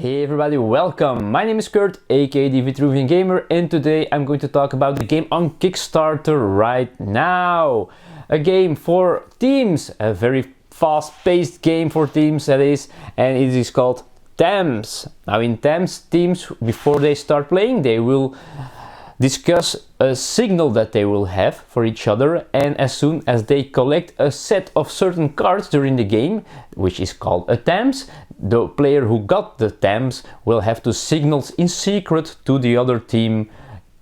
Hey everybody, welcome! My name is Kurt, aka the Vitruvian Gamer, and today I'm going to talk about the game on Kickstarter right now. A game for teams, a very fast-paced game for teams that is, and it is called Tamps. Now in Tamps, teams, before they start playing, they will discuss a signal that they will have for each other, and as soon as they collect a set of certain cards during the game, which is called a Tamps, the player who got the Tamps will have to signal in secret to the other team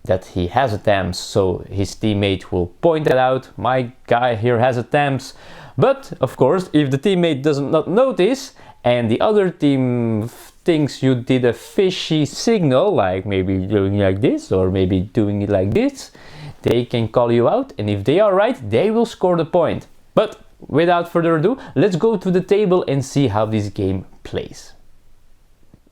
that he has a Tamps. So his teammate will point that out, my guy here has a Tamps. But of course, if the teammate does not notice and the other team thinks you did a fishy signal, like maybe doing like this or maybe doing it like this, they can call you out, and if they are right, they will score the point. But without further ado, let's go to the table and see how this game plays.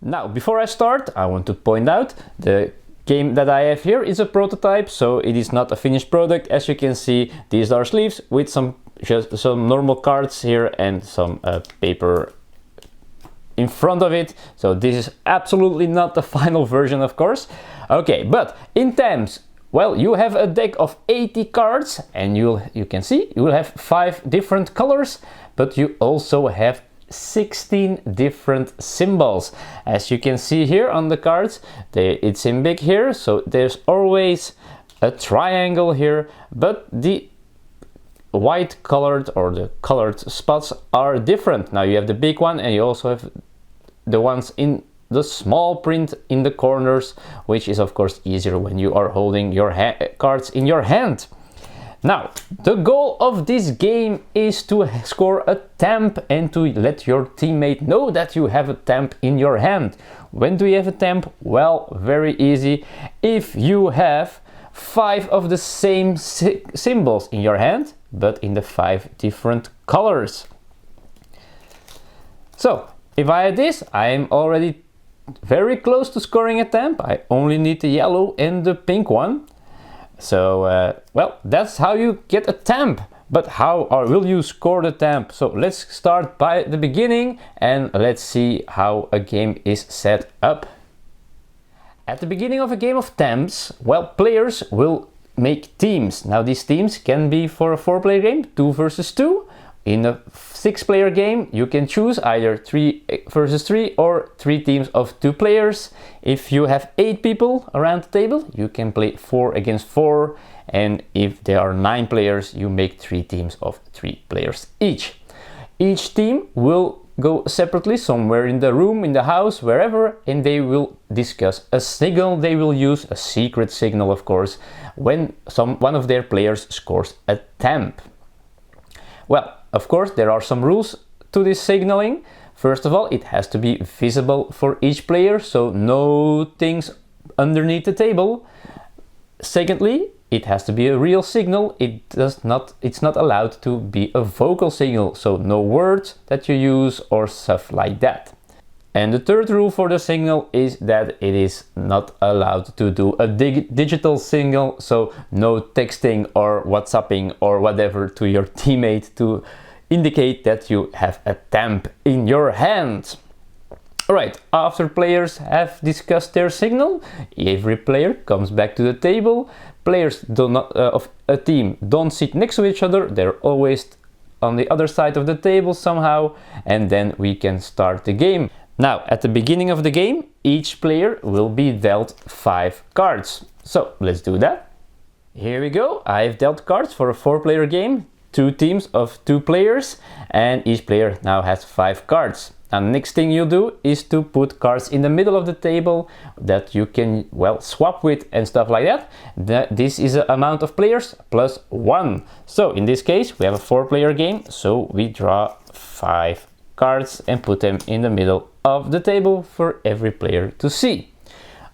Now, before I start, I want to point out the game that I have here is a prototype, so it is not a finished product. As you can see, these are sleeves with just some normal cards here and some paper in front of it. So this is absolutely not the final version, of course. Okay, but in Tamps, well, you have a deck of 80 cards, and you can see you will have 5 different colors, but you also have 16 different symbols. As you can see here on the cards, it's in big here, so there's always a triangle here, but the white colored or the colored spots are different. Now you have the big one, and you also have the ones in the small print in the corners, which is of course easier when you are holding your cards in your hand. Now, the goal of this game is to score a Tamp and to let your teammate know that you have a Tamp in your hand. When do you have a Tamp? Well, very easy. If you have 5 of the same symbols in your hand, but in the 5 different colors. So, if I had this, I am already very close to scoring a Tamp. I only need the yellow and the pink one. So, well, that's how you get a Tamp. But how will you score the Tamp? So let's start by the beginning and let's see how a game is set up. At the beginning of a game of Tamps, well, players will make teams. Now these teams can be for a 4-player game, 2 versus 2. In a 6-player game, you can choose either 3 versus 3 or 3 teams of 2 players. If you have 8 people around the table, you can play 4 against 4. And if there are 9 players, you make 3 teams of 3 players each. Each team will go separately somewhere in the room, in the house, wherever, and they will discuss a signal they will use, a secret signal of course, when one of their players scores a Tamp. Well, of course, there are some rules to this signaling. First of all, it has to be visible for each player, so no things underneath the table. Secondly, it has to be a real signal. It's not allowed to be a vocal signal, so no words that you use or stuff like that. And the third rule for the signal is that it is not allowed to do a digital signal, so no texting or WhatsApping or whatever to your teammate to indicate that you have a Tamp in your hand. Alright, after players have discussed their signal, every player comes back to the table. Players of a team don't sit next to each other, they're always on the other side of the table somehow, and then we can start the game. Now, at the beginning of the game, each player will be dealt 5 cards. So, let's do that. Here we go. I've dealt cards for a 4-player game, 2 teams of 2 players, and each player now has 5 cards. And next thing you do is to put cards in the middle of the table that you can, well, swap with and stuff like that. This is the amount of players plus 1. So, in this case, we have a 4-player game, so we draw 5 cards and put them in the middle of the table for every player to see.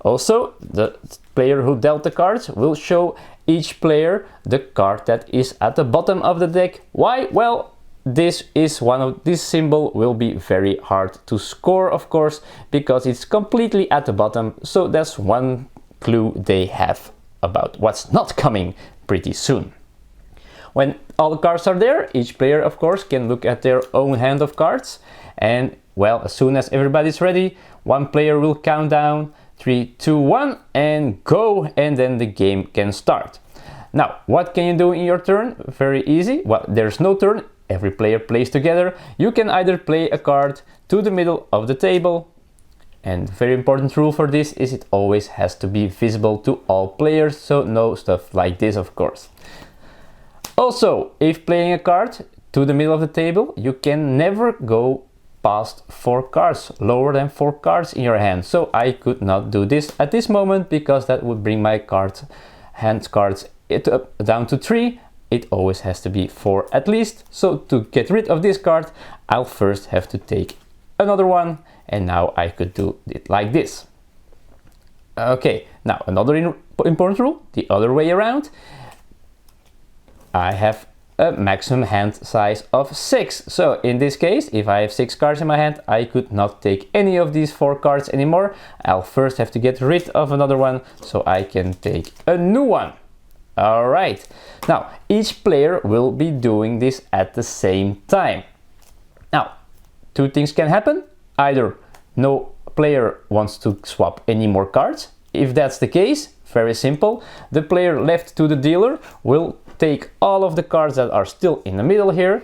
Also, the player who dealt the cards will show each player the card that is at the bottom of the deck. Why? Well, this symbol will be very hard to score, of course, because it's completely at the bottom. So that's one clue they have about what's not coming pretty soon. When all the cards are there, each player of course can look at their own hand of cards, and well, as soon as everybody's ready, one player will count down 3, 2, 1 and go, and then the game can start. Now, what can you do in your turn? Very easy. Well, there's no turn. Every player plays together. You can either play a card to the middle of the table, and very important rule for this is it always has to be visible to all players, so no stuff like this, of course. Also, if playing a card to the middle of the table, you can never go past 4 cards, lower than 4 cards in your hand. So I could not do this at this moment because that would bring my hand cards down to 3. It always has to be 4 at least. So to get rid of this card, I'll first have to take another one, and now I could do it like this. Okay, now another important rule, the other way around. I have a maximum hand size of 6. So in this case, if I have 6 cards in my hand, I could not take any of these 4 cards anymore. I'll first have to get rid of another one so I can take a new one. All right, now each player will be doing this at the same time. Now, 2 things can happen. Either no player wants to swap any more cards. If that's the case, very simple, the player left to the dealer will take all of the cards that are still in the middle here,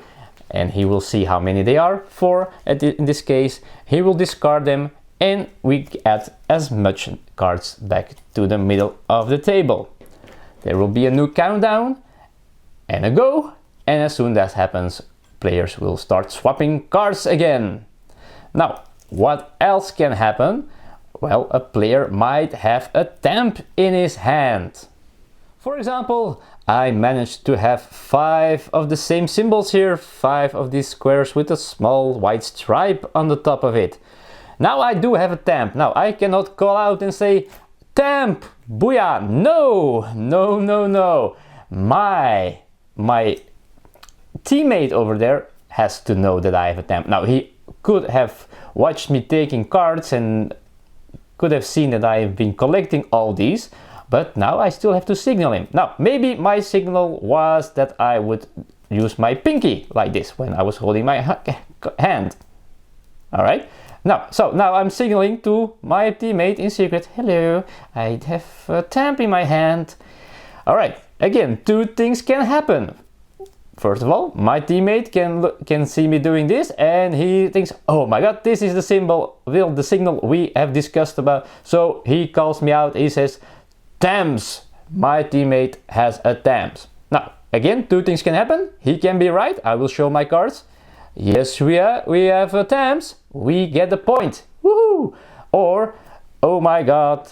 and he will see how many they are, 4 in this case. He will discard them, and we add as much cards back to the middle of the table. There will be a new countdown and a go, and as soon as that happens, players will start swapping cards again. Now, what else can happen? Well, a player might have a tamp in his hand. For example, I managed to have 5 of the same symbols here, 5 of these squares with a small white stripe on the top of it. Now I do have a tamp. Now I cannot call out and say, tamp, booyah, no, no, no, no. My teammate over there has to know that I have a tamp. Now he could have watched me taking cards and could have seen that I have been collecting all these, but now I still have to signal him. Now, maybe my signal was that I would use my pinky like this when I was holding my hand. All right. Now I'm signaling to my teammate in secret, hello, I have a tamp in my hand. All right. Again, 2 things can happen. First of all, my teammate can see me doing this and he thinks, oh my god, this is the signal we have discussed about. So he calls me out, he says, Tamps, my teammate has a Tamps. Now, again, 2 things can happen. He can be right, I will show my cards. Yes, we have a Tamps, we get the point. Woohoo! Or, oh my god,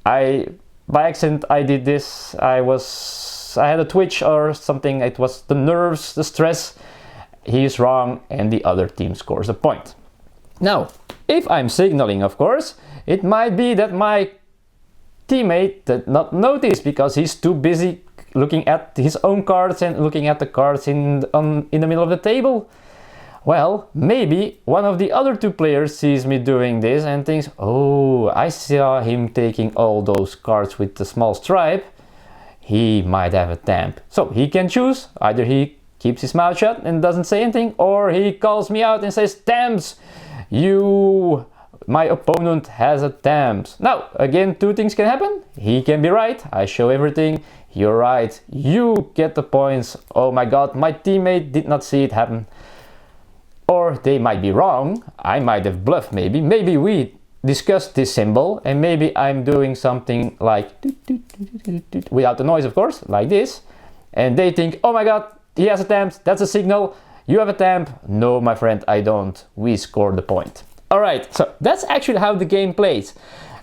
by accident I did this, I had a twitch or something, it was the nerves, the stress, he is wrong and the other team scores a point. Now, if I'm signaling, of course, it might be that my teammate did not notice because he's too busy looking at his own cards and looking at the cards in the middle of the table. Well, maybe one of the other 2 players sees me doing this and thinks, oh, I saw him taking all those cards with the small stripe. He might have a tamp. So he can choose, either he keeps his mouth shut and doesn't say anything, or he calls me out and says, Tamps, my opponent has a Tamps. Now, again, 2 things can happen. He can be right, I show everything, you're right, you get the points. Oh my god, my teammate did not see it happen. Or they might be wrong, I might have bluffed maybe. Maybe we discussed this symbol and maybe I'm doing something like without the noise, of course, like this, and they think, oh my god, he has a tamp, that's a signal, you have a tamp. No, my friend, I don't. We score the point. All right, so that's actually how the game plays.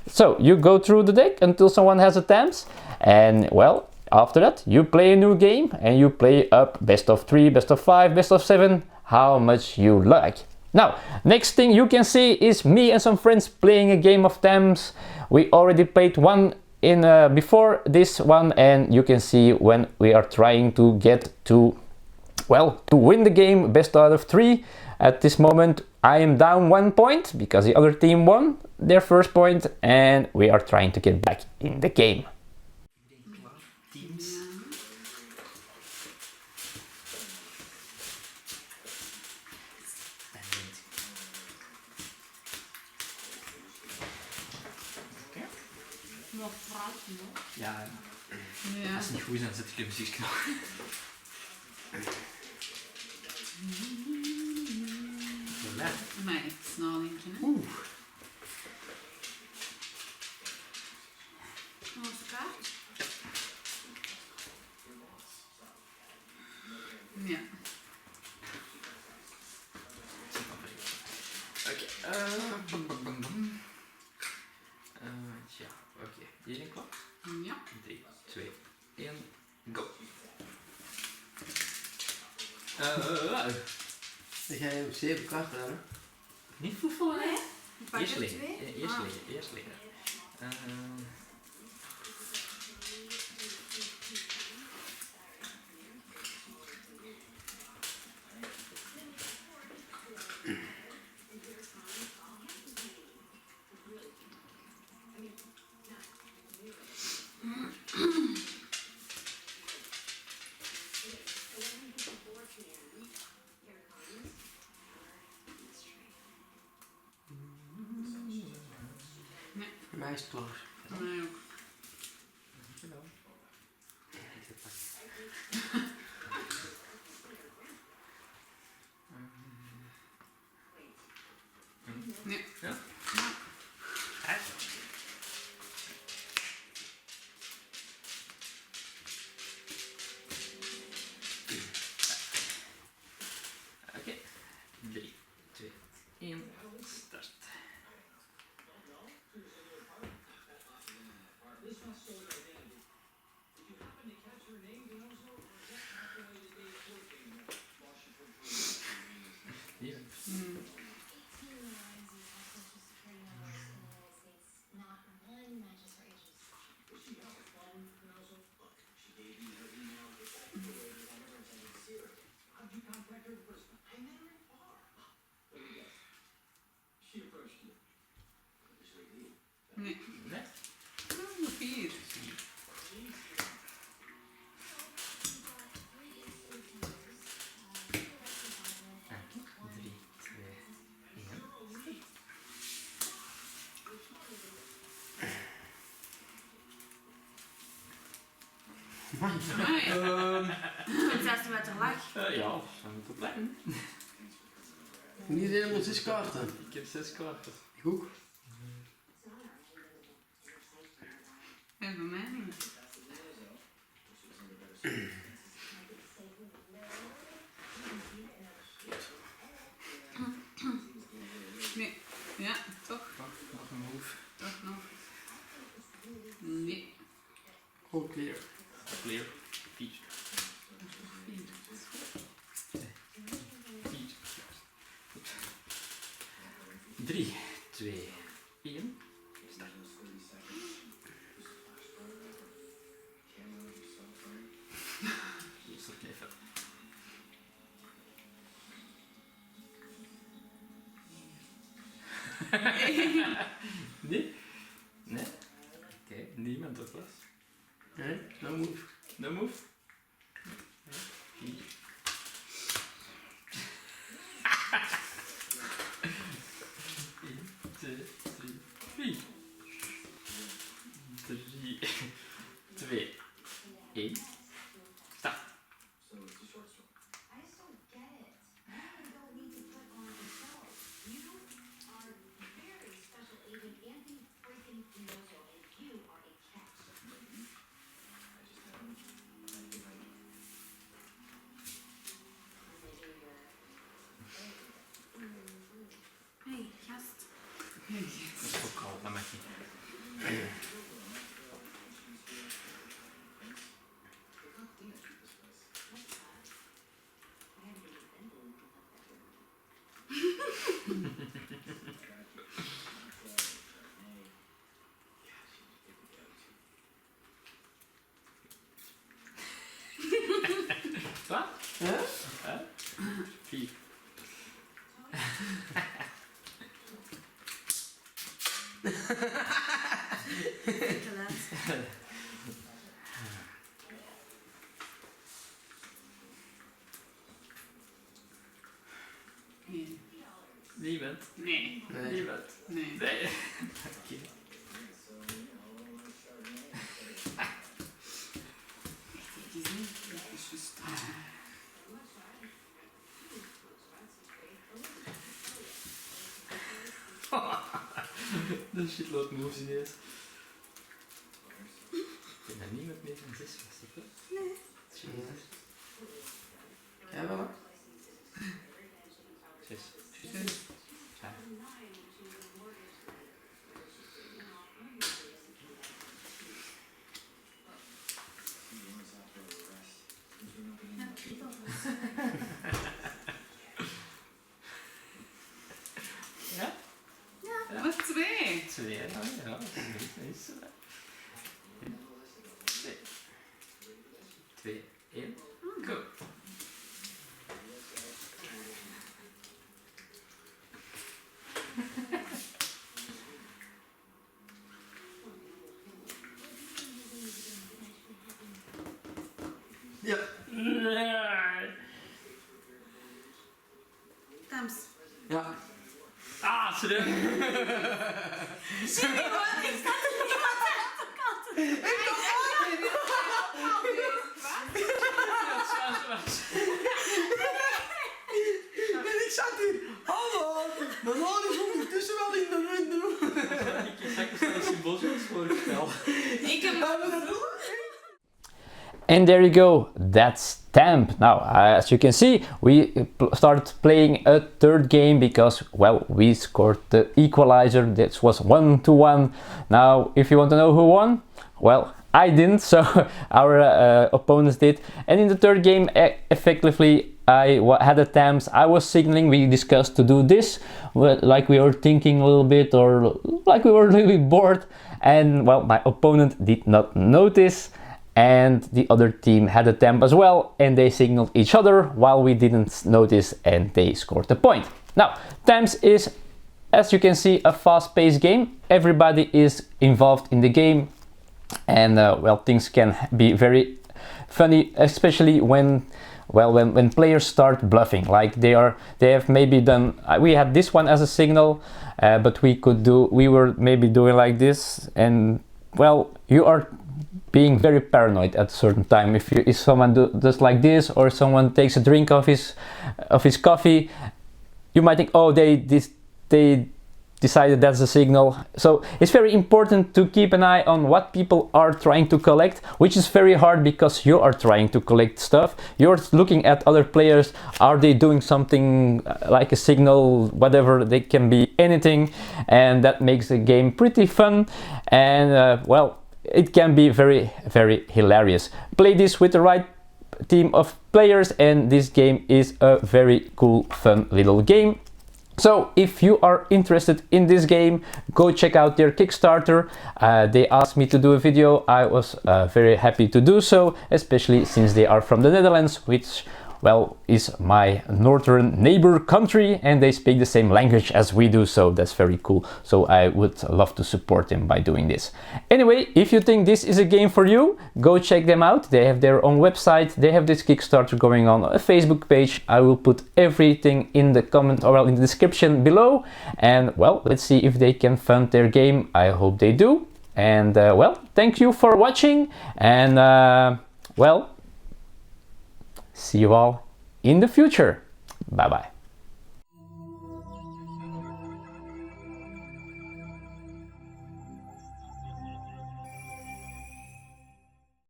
So you go through the deck until someone has a tamps, and well, after that you play a new game and you play up best of 3, best of 5, best of 7, how much you like. Now, next thing you can see is me and some friends playing a game of Tamps. We already played one before this one, and you can see when we are trying to get to win the game best out of 3. At this moment, I am down 1 point because the other team won their first point, and we are trying to get back in the game. Ja, Ja. als het niet goed is, dan zet ik de muziekknop. Voilà. Maar echt snel denken, hè. Oeh. Nog eens kaart? Ja. Oké. Ja, oké. Iedereen klaar? Ja. 3, 2, 1, go. Dan ga je op 7 kaarten hebben. Niet veel, hè? Ik pak Eerst er liggen. 2. Eerst liggen. Voor mij is het klaar. Voor mij ook. Nee. Ja? Oké. 3, 2, 1, start. Hier. Nee. Nee? Nog 4. Oké. 3, 2, 1. Het zesde met een lach. Ja, we moeten plannen. Niet helemaal 6 kaarten. Ik heb 6 kaarten. Ik ook. En voor mij niet. Nee. Ja, toch? Nog een move. Toch nog. Nee. Gewoon clear. Clear. 4. 3, 2, 1. Start. Hier is nog even. Nee? Nee? Oké, niemand op was. Nee, no move. No move. 4. 1, 2, 3, 4. 3, 2, 1. Start. Hey, gast. Dat is ook koud, dat mag niet. Wat? Huh? 4. Te laat. Nee. Niemand. Nee. Nee. Niemand. Nee. Nee. Oké. just... De shitload moves ineens. Ik denk dat niemand meer van 6 was, toch? Nee. Jezus. Ja, wel. 6. Zes. Ja. Ja, kriebels. Ja? Ja, maar 2. 2, ja. Ja, dat is zo. 2, 1. Go. Ja. Tamps. Ja. Ah, serieus? Zie je wat? Ik sta er niet aan de kant. En ik zat hier. Hallo. Mijn haar is ondertussen wel in de window. Ik heb een symbool voor het spel. Ik heb And there you go, that's Tamp. Now, as you can see, we started playing a third game because, well, we scored the equalizer. This was 1-1. Now, if you want to know who won, well, I didn't, so our opponents did. And in the third game, effectively, I had a Tamps. I was signaling, we discussed to do this, like we were thinking a little bit, or like we were a little bit bored. And, well, my opponent did not notice. And the other team had a Tamp as well, and they signaled each other while we didn't notice, and they scored a point. Now, Tamps is, as you can see, a fast-paced game. Everybody is involved in the game, and well, things can be very funny, especially when, well, when players start bluffing. Like they have maybe done. We had this one as a signal, but we were maybe doing like this, and well, you are being very paranoid at a certain time. If someone does like this, or someone takes a drink of his coffee, you might think, oh, they decided that's a signal. So it's very important to keep an eye on what people are trying to collect, which is very hard because you are trying to collect stuff. You're looking at other players. Are they doing something like a signal, whatever? They can be anything, and that makes the game pretty fun. And well, it can be very, very hilarious. Play this with the right team of players, and this game is a very cool, fun little game. So if you are interested in this game, go check out their Kickstarter. They asked me to do a video. I was very happy to do so, especially since they are from the Netherlands, which, well, is my northern neighbor country, and they speak the same language as we do, so that's very cool. So I would love to support them by doing this. Anyway, if you think this is a game for you, go check them out. They have their own website, they have this Kickstarter going on, a Facebook page. I will put everything in the comment, or well, in the description below. And well, let's see if they can fund their game. I hope they do. And well, thank you for watching, and well, see you all in the future. Bye bye.